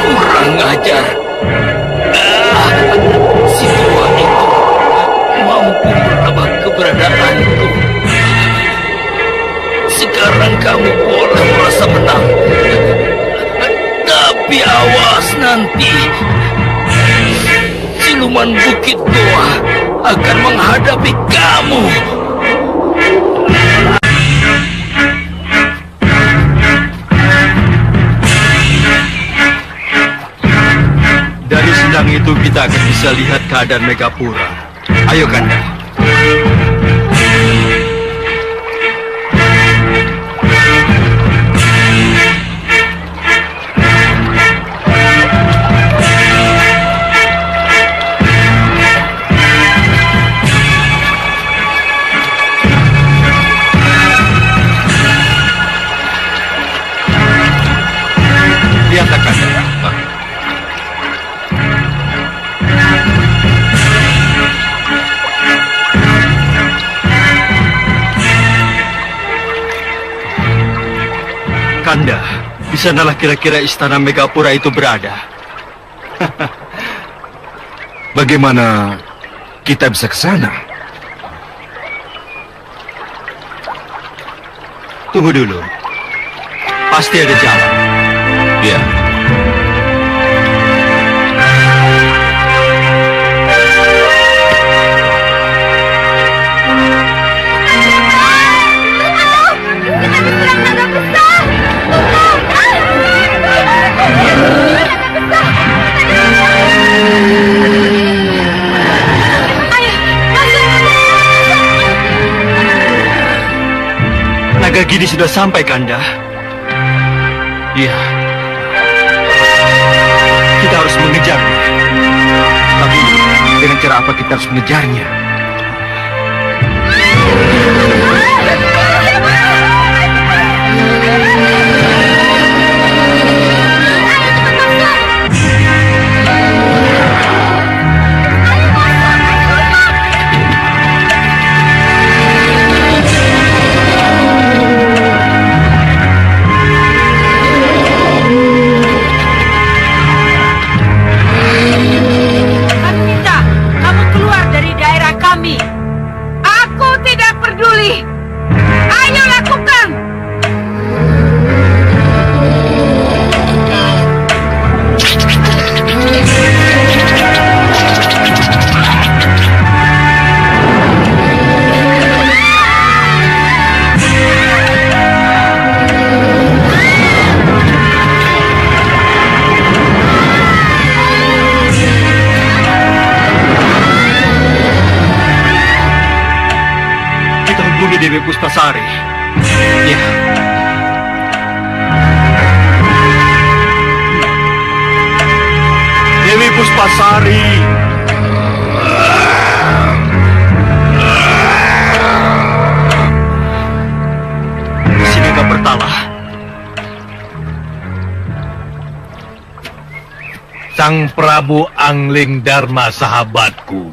Kurang ajar. Si tua itu mampu menebak keberadaanku. Sekarang kamu boleh merasa menang. Tapi awas nanti. Siluman Bukit Tua akan menghadapi kamu. Dari sedang itu kita akan bisa lihat keadaan Megapura. Ayo Kanda. Kanda, di sanalah kira-kira istana Megapura itu berada. Bagaimana kita bisa ke sana? Tunggu dulu. Pasti ada jalan. Ya. Naga Gini sudah sampai, Kanda. Iya. Kita harus mengejarnya. Tapi dengan cara apa kita harus mengejarnya? Kami minta kamu keluar dari daerah kami. Aku tidak peduli. Ayo lakukan. Kita hubungi Dewi Puspasari. Ya. Dewi Puspasari. Sini gak bertalah. Sang Prabu Angling Dharma sahabatku.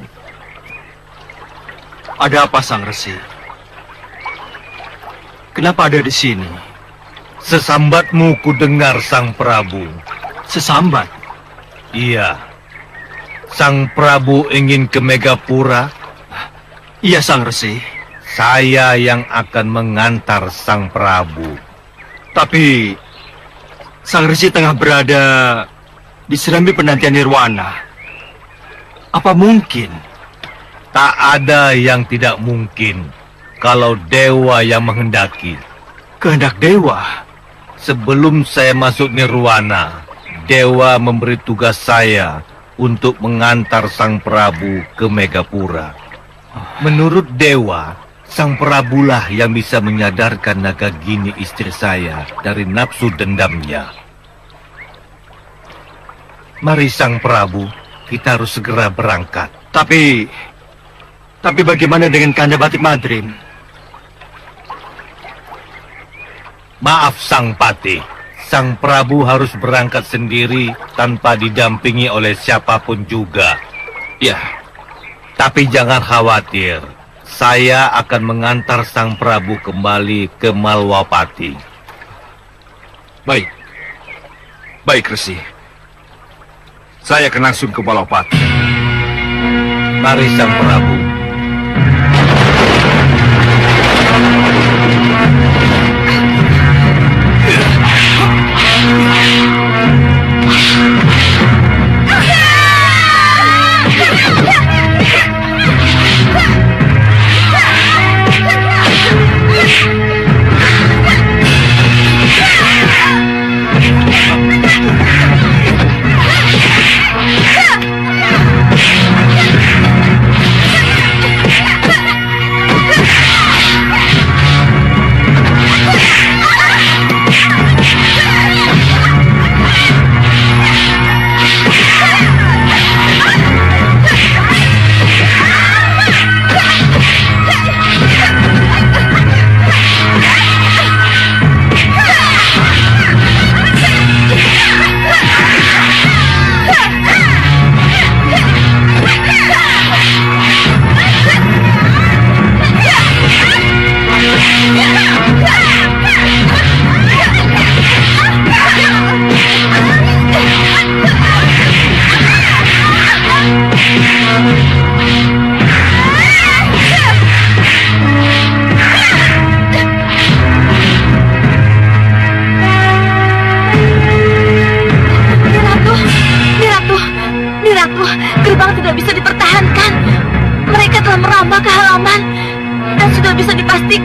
Ada apa, Sang Resi? Kenapa ada di sini? Sesambatmu ku dengar, Sang Prabu. Sesambat? Iya. Sang Prabu ingin ke Megapura. Iya, Sang Resi. Saya yang akan mengantar Sang Prabu. Tapi Sang Resi tengah berada di Serambi Penantian Nirwana. Apa mungkin? Tak ada yang tidak mungkin kalau dewa yang menghendaki. Kehendak dewa? Sebelum saya masuk Nirwana, dewa memberi tugas saya untuk mengantar Sang Prabu ke Megapura. Menurut dewa, Sang Prabulah yang bisa menyadarkan Naga Gini istri saya dari nafsu dendamnya. Mari Sang Prabu, kita harus segera berangkat. Tapi bagaimana dengan Kanda Batik Madrim? Maaf Sang Patih, Sang Prabu harus berangkat sendiri tanpa didampingi oleh siapapun juga. Ya. Tapi jangan khawatir, saya akan mengantar Sang Prabu kembali ke Malwapati. Baik. Baik, Resi. Saya akan langsung ke Malwapati. Mari Sang Prabu.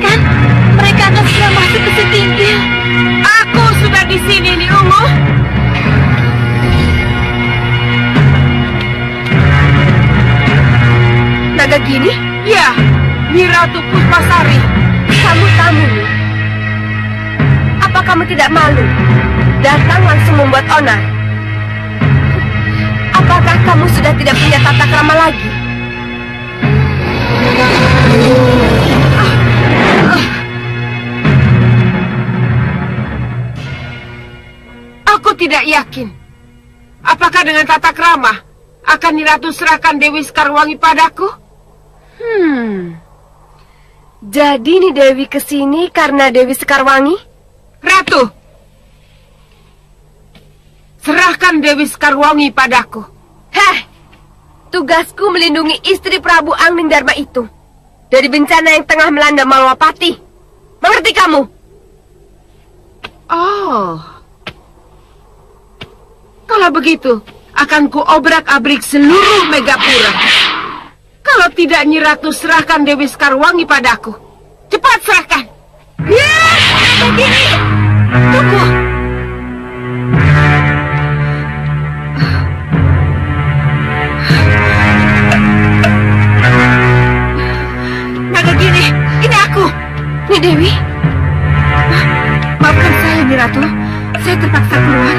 Katakan, mereka akan segera masuk ke Setinggil. Aku sudah di sini, Ni Ungu. Naga Gini? Ya, Nyi Ratu Puspasari. Kamu tamu, Ni. Apa kamu tidak malu? Datang langsung membuat onar. Apakah kamu sudah tidak punya tata krama lagi? Aku tidak yakin. Apakah dengan tata krama akan Nyi Ratu serahkan Dewi Sekarwangi padaku? Jadi nih Dewi kesini karena Dewi Sekarwangi? Ratu, serahkan Dewi Sekarwangi padaku. Heh, tugasku melindungi istri Prabu Anglingdarma itu dari bencana yang tengah melanda Malwapati. Mengerti kamu? Oh, kalau begitu akan kuobrak-abrik seluruh Megapura. Kalau tidak, Nyi Ratu serahkan Dewi Sekarwangi padaku. Cepat serahkan. Ya, begini. Tunggu. Naga Gini, ini aku. Nyi Dewi, Maafkan saya, Nyi Ratu. Saya terpaksa keluar.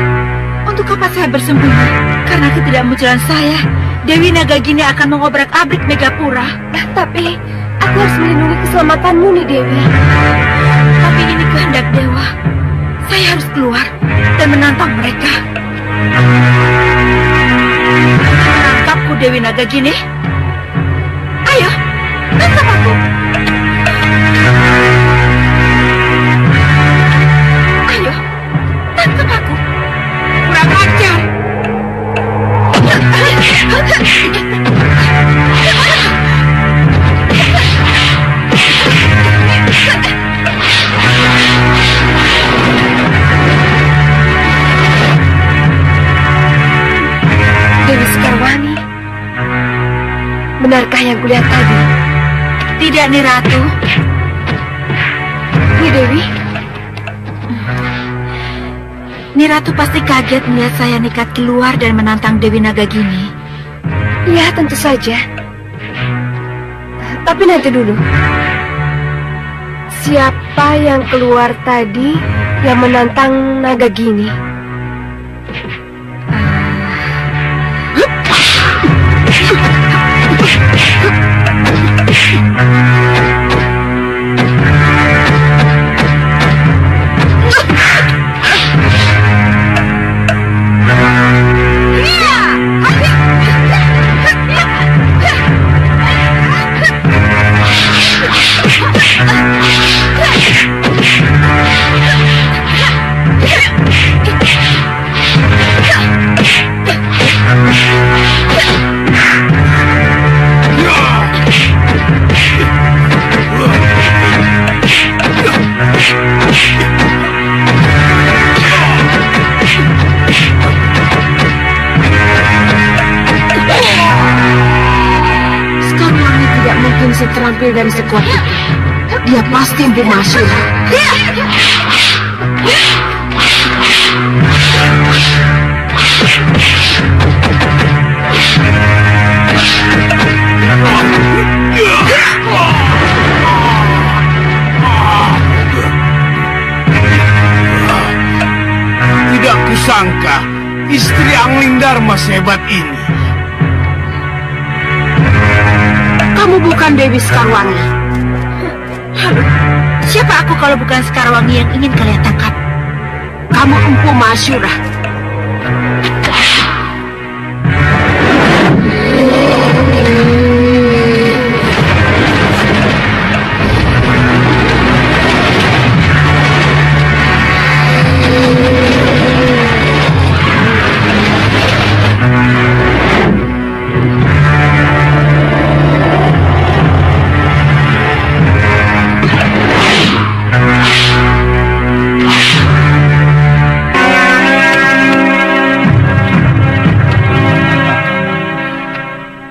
Untuk apa saya bersembunyi? Karena ketidakmunculan saya, Dewi Nagagini akan mengobrak-abrik Megapura. tapi aku harus melindungi keselamatanmu nih Dewi. Tapi ini kehendak dewa. Saya harus keluar dan menantang mereka. Menangkapku, Dewi Nagagini. Ayo, tangkap aku. Ayo, tangkap aku. Kurang ajar. Dewi Sekarwangi, benarkah yang kulihat tadi? Tidak, Nyi Ratu. Nyi Dewi, Nyi Ratu pasti kaget melihat saya nekat keluar dan menantang Dewi Nagagini. ya tentu saja. Tapi nanti dulu. Siapa yang keluar tadi yang menantang Nagagini? Terampil dan sekuat itu. Dia pasti Empu Masyura. Tidak kusangka istri Anglingdarma sehebat ini. Kamu bukan Dewi Sekarwangi. Lalu, siapa aku kalau bukan Sekarwangi yang ingin kalian tangkap? Kamu Empu Masyura.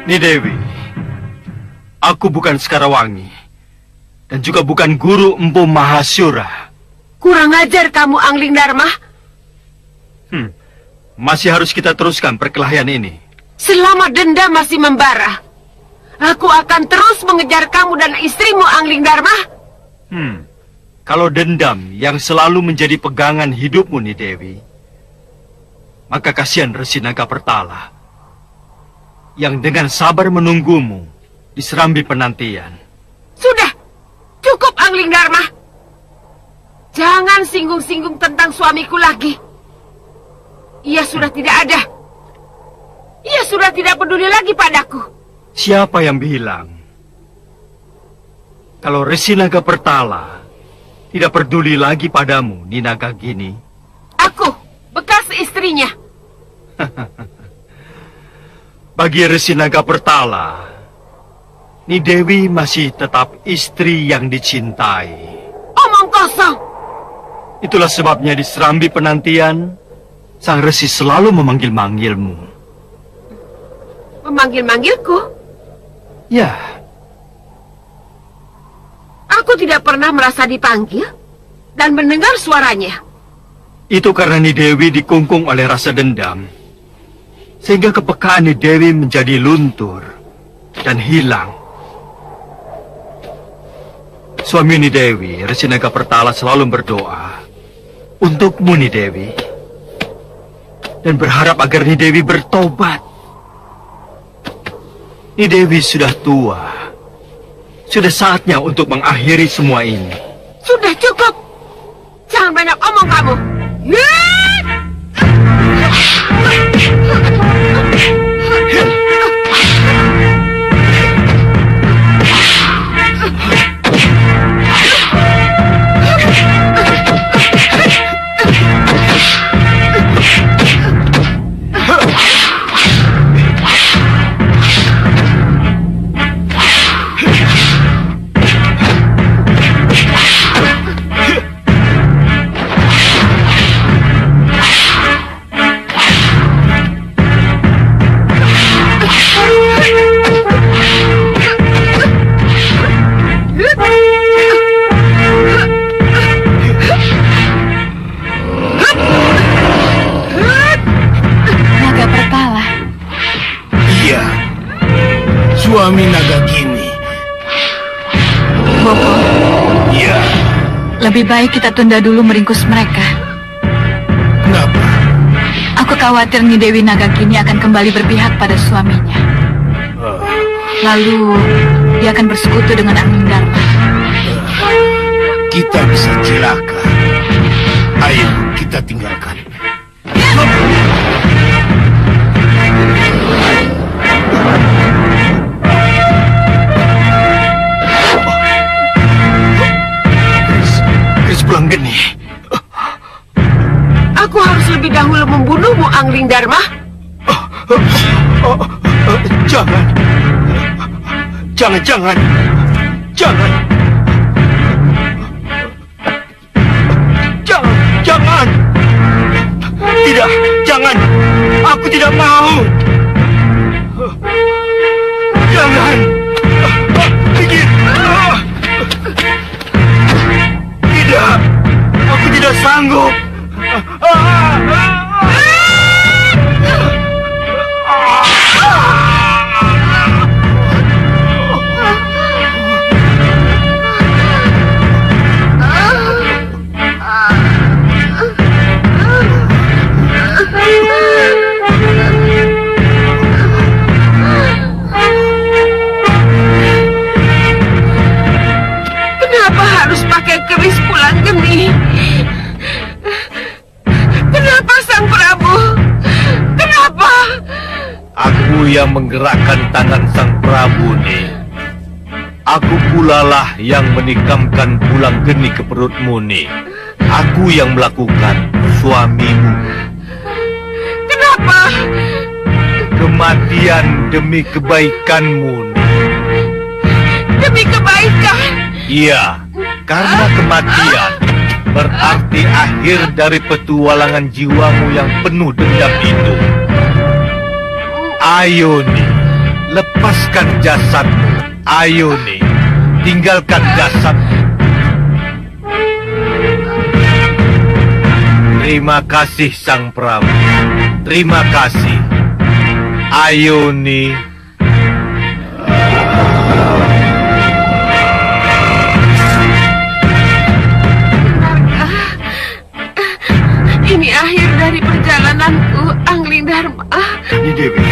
Nyi Dewi, aku bukan Sekarwangi. dan juga bukan guru Empu Mahasura. Kurang ajar kamu, Angling Dharma. Masih harus kita teruskan perkelahian ini. Selama dendam masih membara, aku akan terus mengejar kamu dan istrimu, Angling Dharma. Kalau dendam yang selalu menjadi pegangan hidupmu nih Dewi, maka kasihan Resi Naga Pertala yang dengan sabar menunggumu di serambi penantian. Sudah, cukup Angling Dharma. Jangan singgung-singgung tentang suamiku lagi. Ia sudah tidak ada. Ia sudah tidak peduli lagi padaku. Siapa yang bilang kalau Resi Naga Pertala tidak peduli lagi padamu, Ninaga Gini? Aku, bekas istrinya. Bagi Resi Naga Pertala, Ni Dewi masih tetap istri yang dicintai. Omong kosong. Itulah sebabnya di serambi penantian, Sang Resi selalu memanggil-manggilmu. Memanggil-manggilku? Ya. Aku tidak pernah merasa dipanggil dan mendengar suaranya. Itu karena Ni Dewi dikungkung oleh rasa dendam, sehingga kepekaan Ni Dewi menjadi luntur dan hilang. Suami Ni Dewi, Resi Naga Pertala, selalu berdoa untukmu, Ni Dewi, dan berharap agar Ni Dewi bertobat. Ni Dewi sudah tua. Sudah saatnya untuk mengakhiri semua ini. Sudah cukup. Jangan banyak omong kamu. Suami Naga Gini. Bopo, Ya, lebih baik kita tunda dulu meringkus mereka. kenapa? Aku khawatir Ni Dewi Nagagini akan kembali berpihak pada suaminya. Lalu dia akan bersekutu dengan Angling Dharma. Kita bisa celaka. Ayo, kita tinggalkan. Kris Pulanggeni. Aku harus lebih dahulu membunuhmu, Angling Dharma. Jangan. Jangan. Jangan. Tidak, jangan. Aku tidak mau. Jangan. Minggir. Tidak. Aku tidak sanggup. Kenapa harus pakai keris Pulanggeni? Kenapa Sang Prabu? Kenapa? Aku yang menggerakkan tangan Sang Prabu nih. Aku pula lah yang menikamkan Pulanggeni ke perutmu nih. Aku yang melakukan, suamimu. Kenapa? Kematian demi kebaikanmu nih. Demi kebaikan. Iya, karena kematian berarti akhir dari petualangan jiwamu yang penuh dendam itu. Ayo nih, lepaskan jasadmu. Ayo nih, tinggalkan jasad. Terima kasih Sang Prabu. Terima kasih. Ayo nih. Ini akhir dari perjalananku, Angling Dharma. Nyi Dewi.